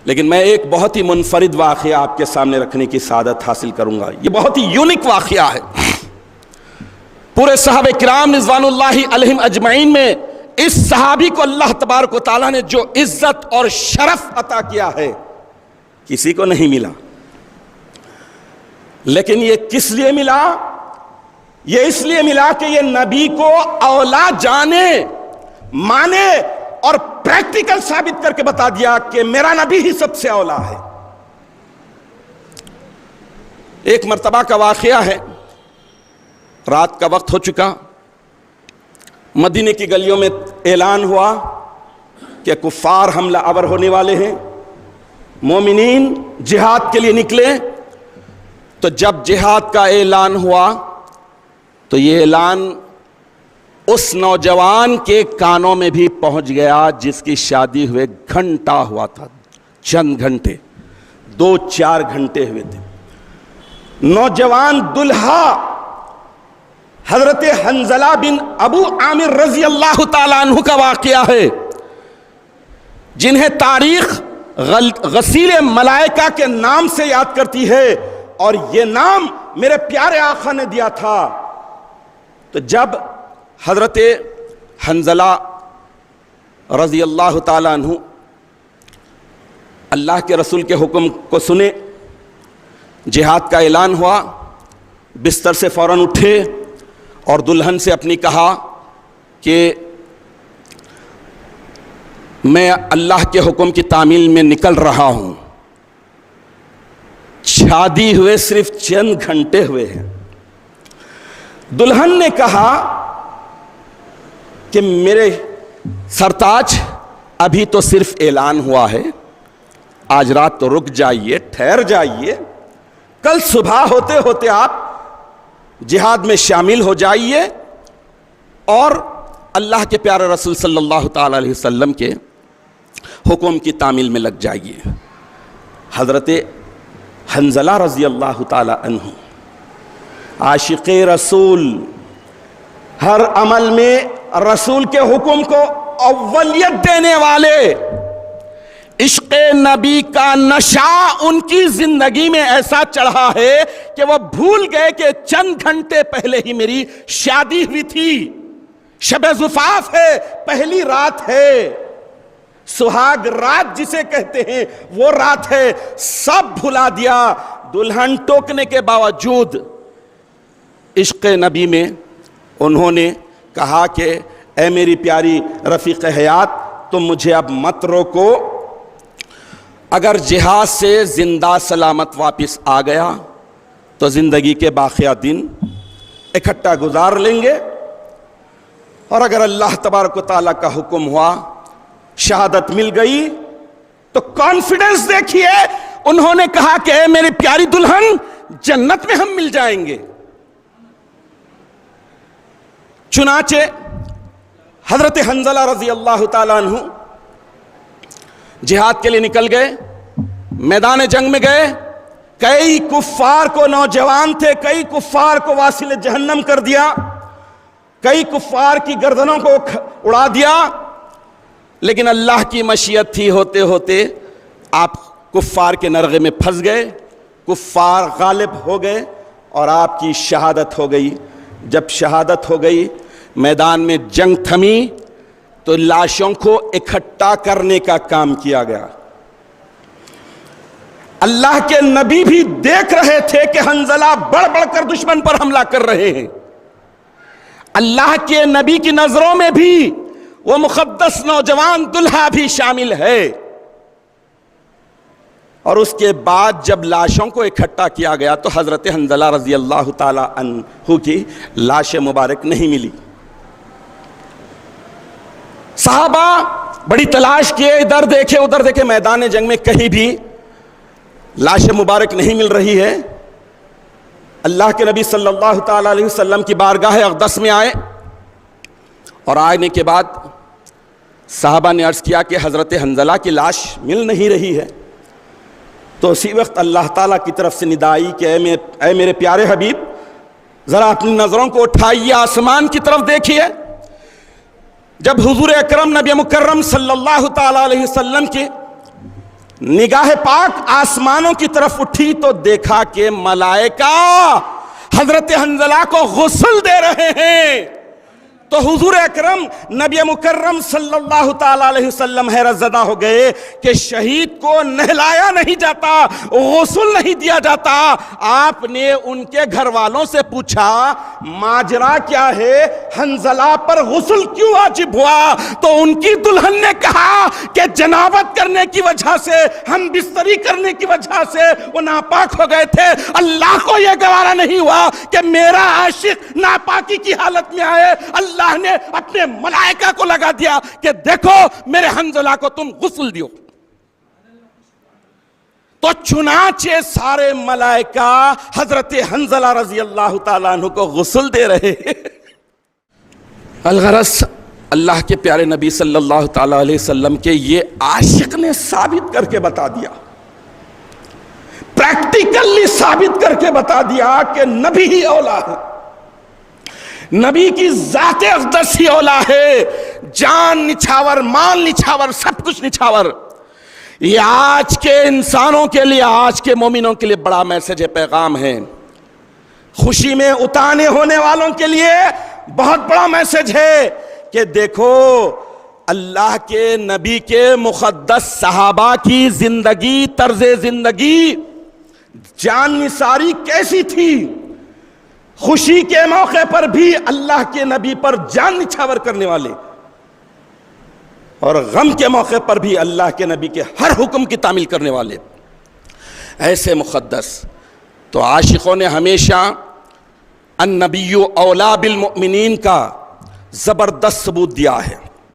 لیکن میں ایک بہت ہی منفرد واقعہ آپ کے سامنے رکھنے کی سعادت حاصل کروں گا. یہ بہت ہی یونیک واقعہ ہے. پورے صحابہ کرام رضوان اللہ علیہم اجمعین میں اس صحابی کو اللہ تبارک و تعالیٰ نے جو عزت اور شرف عطا کیا ہے کسی کو نہیں ملا. لیکن یہ کس لیے ملا؟ یہ اس لیے ملا کہ یہ نبی کو اولا جانے، مانے اور پریکٹیکل ثابت کر کے بتا دیا کہ میرا نبی ہی سب سے اولا ہے. ایک مرتبہ کا واقعہ ہے، رات کا وقت ہو چکا، مدینے کی گلیوں میں اعلان ہوا کہ کفار حملہ آور ہونے والے ہیں، مومنین جہاد کے لیے نکلے. تو جب جہاد کا اعلان ہوا تو یہ اعلان اس نوجوان کے کانوں میں بھی پہنچ گیا جس کی شادی ہوئے گھنٹہ ہوا تھا، چند گھنٹے، 2-4 گھنٹے ہوئے تھے. نوجوان دلہا حضرت حنظلہ بن ابو عامر رضی اللہ تعالیٰ عنہ کا واقعہ ہے، جنہیں تاریخ غسیل ملائکہ کے نام سے یاد کرتی ہے، اور یہ نام میرے پیارے آقا نے دیا تھا. تو جب حضرت حنظلہ رضی اللہ تعالیٰ عنہ اللہ کے رسول کے حکم کو سنے، جہاد کا اعلان ہوا، بستر سے فوراً اٹھے اور دلہن سے اپنی کہا کہ میں اللہ کے حکم کی تعمیل میں نکل رہا ہوں. شادی ہوئے صرف چند گھنٹے ہوئے ہیں. دلہن نے کہا کہ میرے سرتاج ابھی تو صرف اعلان ہوا ہے، آج رات تو رک جائیے، ٹھہر جائیے، کل صبح ہوتے ہوتے آپ جہاد میں شامل ہو جائیے اور اللہ کے پیارے رسول صلی اللہ تعالی علیہ وسلم کے حکم کی تعمیل میں لگ جائیے. حضرت حنظلہ رضی اللہ تعالی عنہ عاشق رسول، ہر عمل میں رسول کے حکم کو اولیت دینے والے، عشق نبی کا نشہ ان کی زندگی میں ایسا چڑھا ہے کہ وہ بھول گئے کہ چند گھنٹے پہلے ہی میری شادی ہوئی تھی، شب زفاف ہے، پہلی رات ہے، سہاگ رات جسے کہتے ہیں وہ رات ہے. سب بھلا دیا. دلہن ٹوکنے کے باوجود عشق نبی میں انہوں نے کہا کہ اے میری پیاری رفیق حیات، تم مجھے اب مت روکو، اگر جہاد سے زندہ سلامت واپس آ گیا تو زندگی کے باقیہ دن اکٹھا گزار لیں گے، اور اگر اللہ تبارک و تعالیٰ کا حکم ہوا، شہادت مل گئی، تو کانفیڈنس دیکھیے، انہوں نے کہا کہ اے میری پیاری دلہن، جنت میں ہم مل جائیں گے. چنانچہ حضرت حنظلہ رضی اللہ تعالیٰ عنہ جہاد کے لیے نکل گئے، میدان جنگ میں گئے. کئی کفار کو، نوجوان تھے، کئی کفار کو واصل جہنم کر دیا، کئی کفار کی گردنوں کو اڑا دیا. لیکن اللہ کی مشیت تھی، ہوتے ہوتے آپ کفار کے نرغے میں پھنس گئے، کفار غالب ہو گئے اور آپ کی شہادت ہو گئی. جب شہادت ہو گئی، میدان میں جنگ تھمی تو لاشوں کو اکٹھا کرنے کا کام کیا گیا. اللہ کے نبی بھی دیکھ رہے تھے کہ حنظلہ بڑھ بڑھ کر دشمن پر حملہ کر رہے ہیں. اللہ کے نبی کی نظروں میں بھی وہ مقدس نوجوان دلہا بھی شامل ہے. اور اس کے بعد جب لاشوں کو اکٹھا کیا گیا تو حضرت حنظلہ رضی اللہ تعالی عنہ کی لاش مبارک نہیں ملی. صحابہ بڑی تلاش کیے، ادھر دیکھے ادھر دیکھے، میدان جنگ میں کہیں بھی لاش مبارک نہیں مل رہی ہے. اللہ کے نبی صلی اللہ تعالی علیہ وسلم کی بارگاہ اقدس میں آئے، اور آنے کے بعد صحابہ نے عرض کیا کہ حضرت حنظلہ کی لاش مل نہیں رہی ہے. تو اسی وقت اللہ تعالیٰ کی طرف سے ندائی کہ اے میرے پیارے حبیب، ذرا اپنی نظروں کو اٹھائیے، آسمان کی طرف دیکھیے. جب حضور اکرم نبی مکرم صلی اللہ تعالی علیہ وسلم کی نگاہ پاک آسمانوں کی طرف اٹھی تو دیکھا کہ ملائکہ حضرت حنظلہ کو غسل دے رہے ہیں. تو حضور اکرم نبی مکرم صلی اللہ تعالی علیہ وسلم حیرت زدہ ہو گئے کہ شہید کو نہلایا نہیں جاتا, غسل نہیں دیا جاتا. آپ نے ان کے گھر والوں سے پوچھا ماجرا کیا ہے, حنظلہ پر غسل کیوں واجب ہوا؟ تو ان کی دلہن نے کہا کہ جنابت کرنے کی وجہ سے, ہم بستری کرنے کی وجہ سے وہ ناپاک ہو گئے تھے. اللہ کو یہ گوارا نہیں ہوا کہ میرا عاشق ناپاکی کی حالت میں آئے. اللہ نے اپنے ملائکہ کو لگا دیا کہ دیکھو میرے حنظلہ کو تم غسل دیو. تو چنانچہ سارے ملائکہ حضرت حنظلہ رضی اللہ تعالیٰ عنہ کو غسل دے رہے ہیں. الغرض اللہ کے پیارے نبی صلی اللہ تعالیٰ علیہ وسلم کے یہ عاشق نے ثابت کر کے بتا دیا, پریکٹیکلی ثابت کر کے بتا دیا کہ نبی ہی اولا ہے, نبی کی ذات اقدس ہی اولا ہے. جان نچھاور, مال نچھاور, سب کچھ نچھاور. یہ آج کے انسانوں کے لیے, آج کے مومنوں کے لیے بڑا میسج ہے, پیغام ہے. خوشی میں اتانے ہونے والوں کے لیے بہت بڑا میسج ہے کہ دیکھو اللہ کے نبی کے مقدس صحابہ کی زندگی, طرز زندگی, جان نثاری کیسی تھی. خوشی کے موقع پر بھی اللہ کے نبی پر جان نچھاور کرنے والے, اور غم کے موقع پر بھی اللہ کے نبی کے ہر حکم کی تعمیل کرنے والے, ایسے مقدس. تو عاشقوں نے ہمیشہ النبی اولا بالمؤمنین کا زبردست ثبوت دیا ہے.